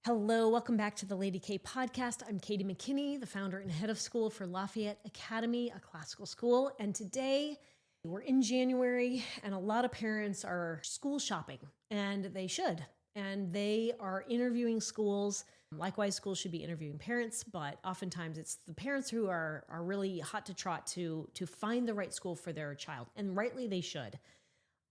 Hello, welcome back to the Lady K podcast. I'm Katy McKinney, the founder and head of school for Lafayette Academy, a classical school. And today we're in January and a lot of parents are school shopping, and they should. And they are interviewing schools. Likewise, schools should be interviewing parents, but oftentimes it's the parents who are really hot to trot to find the right school for their child. And rightly they should.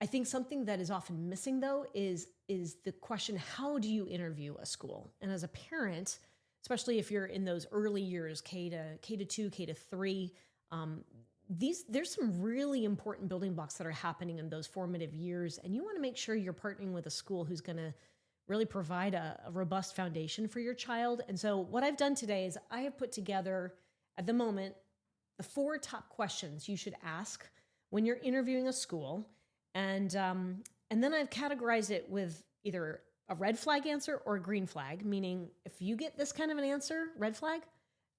I think something that is often missing, though, is the question, how do you interview a school? And as a parent, especially if you're in those early years, K to 2, K to 3, there's some really important building blocks that are happening in those formative years. And you want to make sure you're partnering with a school who's going to really provide a robust foundation for your child. And so what I've done today is I have put together, at the moment, the 4 top questions you should ask when you're interviewing a school. And then I've categorized it with either a red flag answer or a green flag, meaning if you get this kind of an answer, red flag,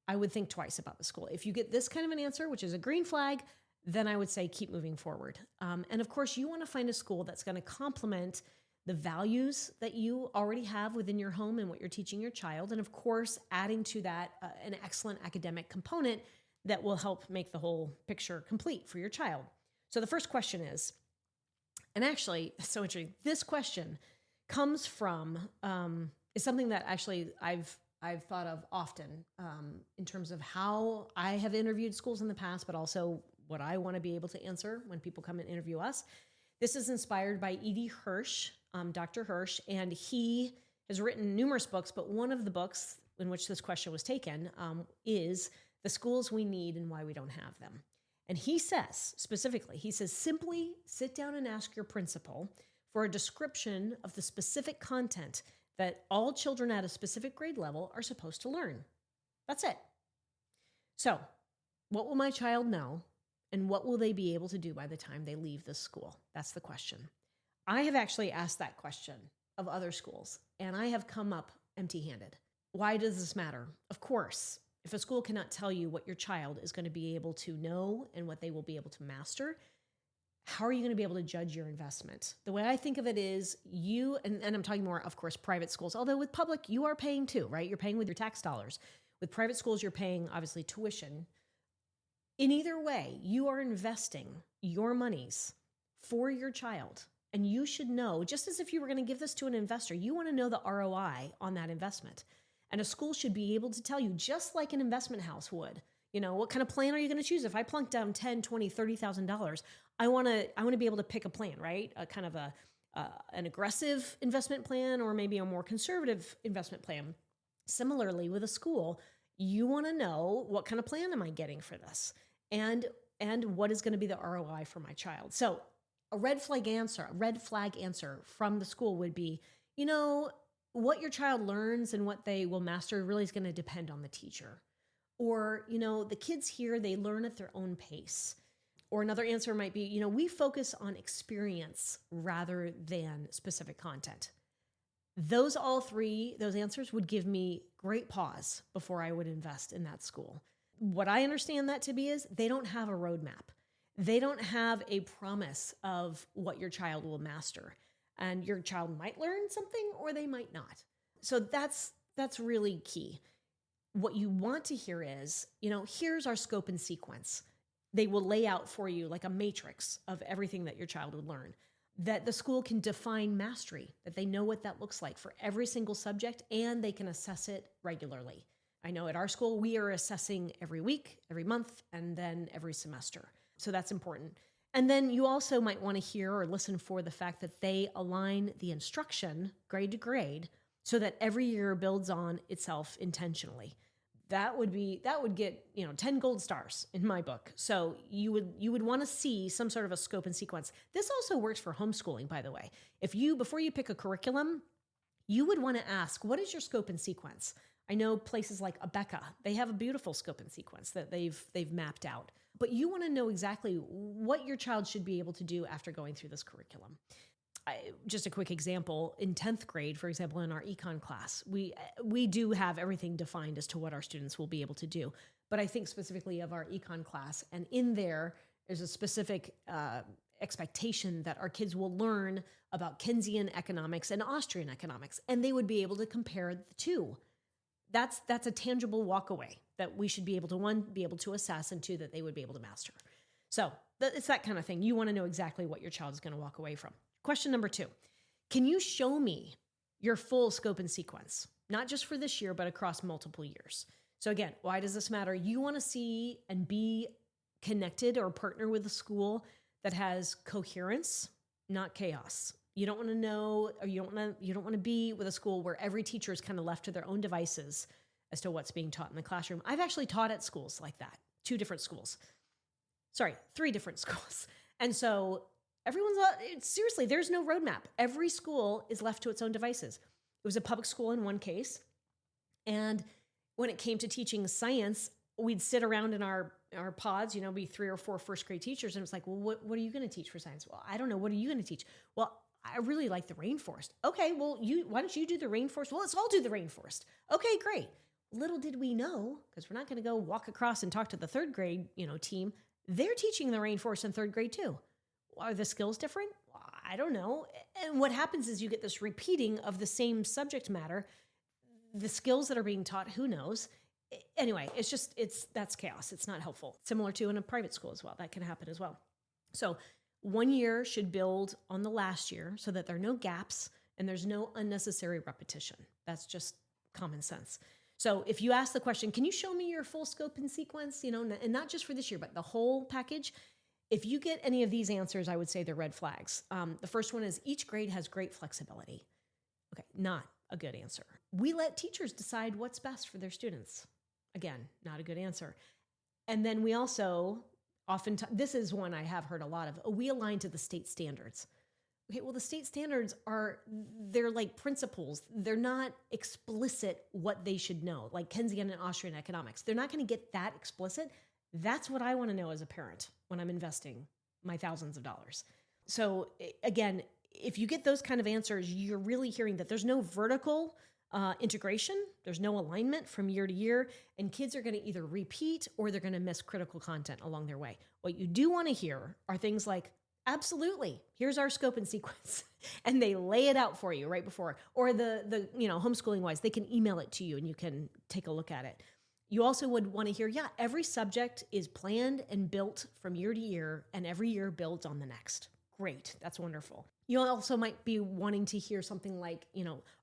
I would think twice about the school. If you get this kind of an answer, which is a green flag, then I would say keep moving forward. And of course, you want to find a school that's going to complement the values that you already have within your home and what you're teaching your child. And of course, adding to that an excellent academic component that will help make the whole picture complete for your child. So the first question is, and actually, it's so interesting. This question comes from is something that actually I've thought of often in terms of how I have interviewed schools in the past, but also what I want to be able to answer when people come and interview us. This is inspired by E.D. Hirsch, Dr. Hirsch, and he has written numerous books, but one of the books in which this question was taken is The Schools We Need and Why We Don't Have Them. And he says, specifically, simply sit down and ask your principal for a description of the specific content that all children at a specific grade level are supposed to learn. That's it. So, what will my child know, and what will they be able to do by the time they leave this school? That's the question. I have actually asked that question of other schools, and I have come up empty-handed. Why does this matter? Of course, if a school cannot tell you what your child is going to be able to know and what they will be able to master, how are you going to be able to judge your investment? The way I think of it is you, and I'm talking more, of course, private schools, although with public, you are paying too, right? You're paying with your tax dollars. With private schools, you're paying, obviously, tuition. In either way, you are investing your monies for your child. And you should know, just as if you were going to give this to an investor, you want to know the ROI on that investment. And a school should be able to tell you, just like an investment house would, what kind of plan are you going to choose? If I plunk down $10,000, $20,000, $30,000, I want to be able to pick a plan, right? A kind of an aggressive investment plan, or maybe a more conservative investment plan. Similarly, with a school, you want to know, what kind of plan am I getting for this? And what is going to be the ROI for my child? So a red flag answer from the school would be, what your child learns and what they will master really is going to depend on the teacher. Or, the kids here, they learn at their own pace. Or another answer might be, we focus on experience rather than specific content. Those answers would give me great pause before I would invest in that school. What I understand that to be is they don't have a roadmap. They don't have a promise of what your child will master. And your child might learn something or they might not. So that's really key. What you want to hear is, here's our scope and sequence. They will lay out for you like a matrix of everything that your child would learn. That the school can define mastery, that they know what that looks like for every single subject, and they can assess it regularly. I know at our school, we are assessing every week, every month, and then every semester. So that's important. And then you also might want to hear or listen for the fact that they align the instruction grade to grade so that every year builds on itself intentionally. That would get 10 gold stars in my book. So you would want to see some sort of a scope and sequence. This also works for homeschooling, by the way. Before you pick a curriculum, you would want to ask, what is your scope and sequence? I know places like Abeka, they have a beautiful scope and sequence that they've mapped out. But you want to know exactly what your child should be able to do after going through this curriculum. Just a quick example, in 10th grade, for example, in our econ class, we do have everything defined as to what our students will be able to do. But I think specifically of our econ class, and in there's a specific expectation that our kids will learn about Keynesian economics and Austrian economics, and they would be able to compare the two. That's a tangible walk away that we should be able to, one, be able to assess, and two, that they would be able to master. So it's that kind of thing. You want to know exactly what your child is going to walk away from. Question number 2, can you show me your full scope and sequence, not just for this year, but across multiple years? So again, why does this matter? You want to see and be connected or partner with a school that has coherence, not chaos. You don't want to know, or you don't want to be with a school where every teacher is kind of left to their own devices as to what's being taught in the classroom. I've actually taught at schools like that, 3 different schools. And so seriously, there's no roadmap. Every school is left to its own devices. It was a public school in one case. And when it came to teaching science, we'd sit around in our pods, be 3 or 4 first grade teachers. And it's like, well, what are you going to teach for science? Well, I don't know. What are you going to teach? Well, I really like the rainforest. Okay, well, why don't you do the rainforest? Well, let's all do the rainforest. Okay, great. Little did we know, because we're not going to go walk across and talk to the 3rd grade, team. They're teaching the rainforest in 3rd grade too. Are the skills different? I don't know. And what happens is you get this repeating of the same subject matter. The skills that are being taught, who knows? Anyway, that's chaos. It's not helpful. Similar to in a private school as well. That can happen as well. So 1 year should build on the last year so that there are no gaps and there's no unnecessary repetition. That's just common sense. So if you ask the question, can you show me your full scope and sequence, and not just for this year, but the whole package? If you get any of these answers, I would say they're red flags. The first one is each grade has great flexibility. Okay, not a good answer. We let teachers decide what's best for their students. Again, not a good answer. And then we also this is one I have heard a lot of, we align to the state standards. Okay, well, the state standards they're like principles. They're not explicit what they should know, like Keynesian and Austrian economics. They're not going to get that explicit. That's what I want to know as a parent when I'm investing my thousands of dollars. So again, if you get those kind of answers, you're really hearing that there's no vertical integration. There's no alignment from year to year, and kids are going to either repeat or they're going to miss critical content along their way. What you do want to hear are things like, absolutely, here's our scope and sequence. And they lay it out for you right before, or the homeschooling wise, they can email it to you and you can take a look at it. You also would want to hear, every subject is planned and built from year to year, and every year builds on the next. Great. That's wonderful. You also might be wanting to hear something like,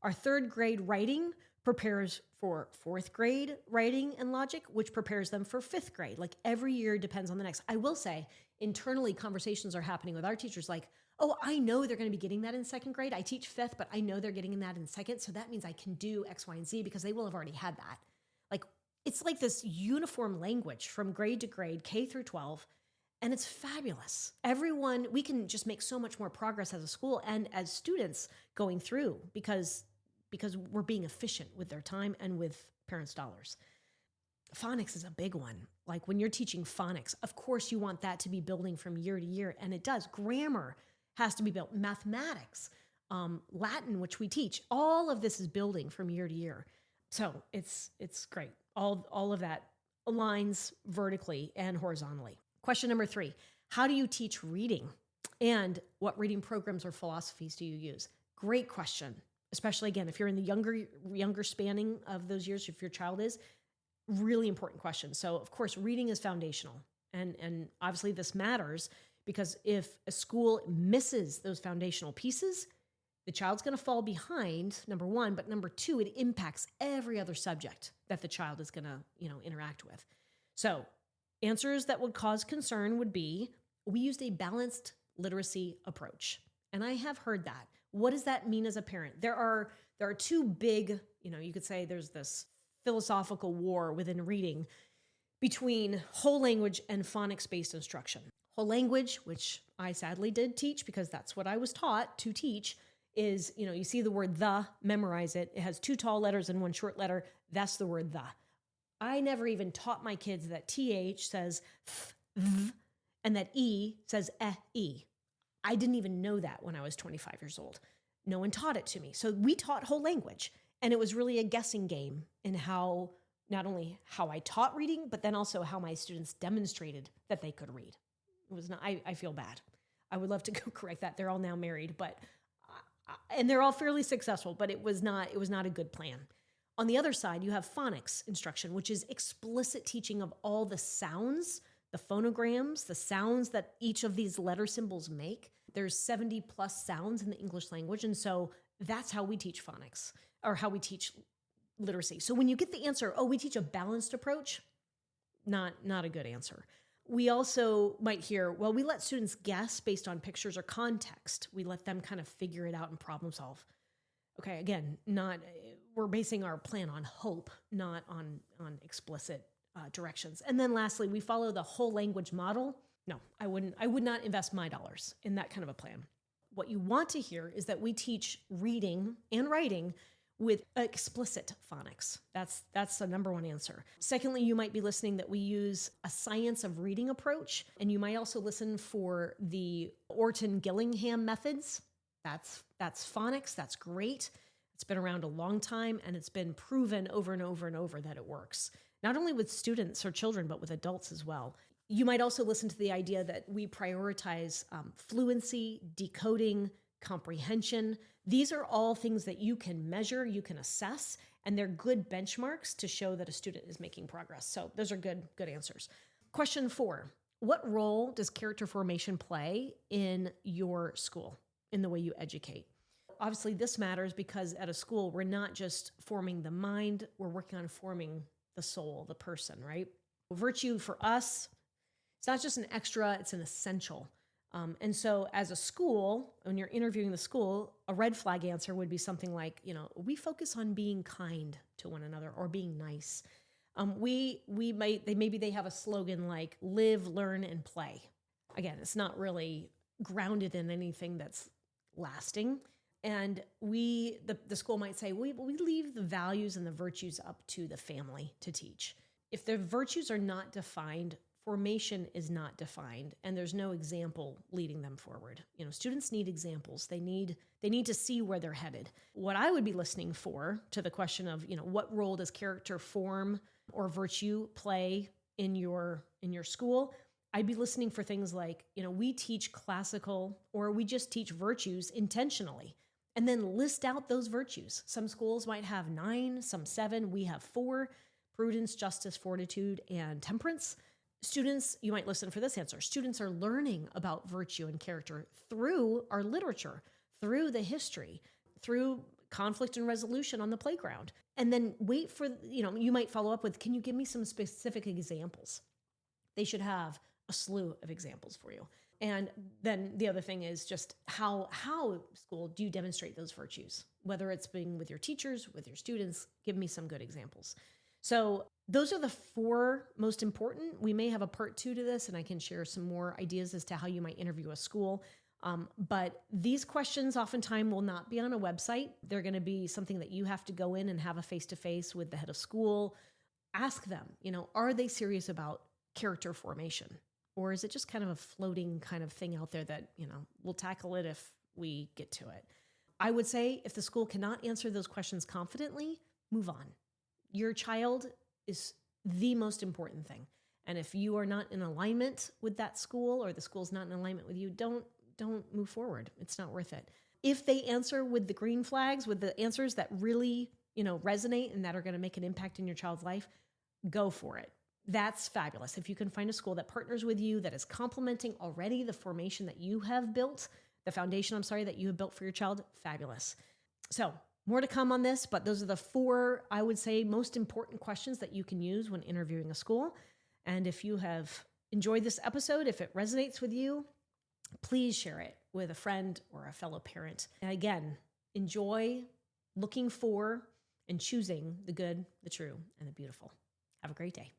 our 3rd grade writing prepares for 4th grade writing and logic, which prepares them for 5th grade. Like every year depends on the next. I will say internally conversations are happening with our teachers like, oh, I know they're going to be getting that in 2nd grade. I teach 5th, but I know they're getting that in 2nd. So that means I can do X, Y, and Z because they will have already had that. Like it's like this uniform language from grade to grade, K through 12. And it's fabulous. We can just make so much more progress as a school and as students going through because we're being efficient with their time and with parents' dollars. Phonics is a big one. Like when you're teaching phonics, of course you want that to be building from year to year, and it does. Grammar has to be built. Mathematics, Latin, which we teach, all of this is building from year to year. So it's great. All of that aligns vertically and horizontally. Question number 3, how do you teach reading? And what reading programs or philosophies do you use? Great question, especially again, if you're in the younger spanning of those years, if your child is, really important question. So of course, reading is foundational. And obviously this matters because if a school misses those foundational pieces, the child's going to fall behind, number 1, but number 2, it impacts every other subject that the child is going to, interact with. So answers that would cause concern would be, we used a balanced literacy approach. And I have heard that. What does that mean as a parent? There are 2 big, you could say there's this philosophical war within reading between whole language and phonics-based instruction. Whole language, which I sadly did teach because that's what I was taught to teach, is, you see the word the, memorize it. It has 2 tall letters and 1 short letter. That's the word the. I never even taught my kids that TH says th, and that E says E. I didn't even know that when I was 25 years old. No one taught it to me. So we taught whole language, and it was really a guessing game in how, not only how I taught reading, but then also how my students demonstrated that they could read. It was not, I feel bad. I would love to go correct that. They're all now married, and they're all fairly successful, but it was not a good plan. On the other side, you have phonics instruction, which is explicit teaching of all the sounds, the phonograms, the sounds that each of these letter symbols make. There's 70 plus sounds in the English language. And so that's how we teach phonics, or how we teach literacy. So when you get the answer, oh, we teach a balanced approach, not a good answer. We also might hear, well, we let students guess based on pictures or context. We let them kind of figure it out and problem solve. Okay, again, we're basing our plan on hope, not on explicit directions. And then lastly, we follow the whole language model. No, I would not invest my dollars in that kind of a plan. What you want to hear is that we teach reading and writing with explicit phonics. That's the number one answer. Secondly, you might be listening that we use a science of reading approach, and you might also listen for the Orton-Gillingham methods. That's phonics. That's great. It's been around a long time, and it's been proven over and over and over that it works, not only with students or children, but with adults as well. You might also listen to the idea that we prioritize fluency, decoding, comprehension. These are all things that you can measure, you can assess, and they're good benchmarks to show that a student is making progress. So those are good answers. Question 4, what role does character formation play in your school, in the way you educate? Obviously, this matters because at a school, we're not just forming the mind, we're working on forming the soul, the person, right? Virtue for us, it's not just an extra, it's an essential. And so as a school, when you're interviewing the school, a red flag answer would be something like, we focus on being kind to one another or being nice. Maybe they have a slogan like live, learn, and play. Again, it's not really grounded in anything that's lasting. And the school might say, we leave the values and the virtues up to the family to teach. If the virtues are not defined, formation is not defined, and there's no example leading them forward. Students need examples. They need to see where they're headed. What I would be listening for to the question of, what role does character form or virtue play in your school? I'd be listening for things like, we teach classical, or we just teach virtues intentionally, and then list out those virtues. Some schools might have 9, some 7. We have 4: prudence, justice, fortitude, and temperance. Students, you might listen for this answer. Students are learning about virtue and character through our literature, through the history, through conflict and resolution on the playground. And then wait for, you might follow up with, can you give me some specific examples? They should have a slew of examples for you. And then the other thing is just how school do you demonstrate those virtues? Whether it's being with your teachers, with your students, give me some good examples. So those are the 4 most important. We may have a part 2 to this, and I can share some more ideas as to how you might interview a school. But these questions oftentimes will not be on a website. They're going to be something that you have to go in and have a face-to-face with the head of school. Ask them, are they serious about character formation? Or is it just kind of a floating kind of thing out there that, we'll tackle it if we get to it? I would say if the school cannot answer those questions confidently, move on. Your child is the most important thing. And if you are not in alignment with that school, or the school's not in alignment with you, don't move forward. It's not worth it. If they answer with the green flags, with the answers that really, resonate and that are going to make an impact in your child's life, go for it. That's fabulous. If you can find a school that partners with you, that is complementing already the formation that you have built, the foundation, that you have built for your child, fabulous. So more to come on this, but those are the 4, I would say, most important questions that you can use when interviewing a school. And if you have enjoyed this episode, if it resonates with you, please share it with a friend or a fellow parent. And again, enjoy looking for and choosing the good, the true, and the beautiful. Have a great day.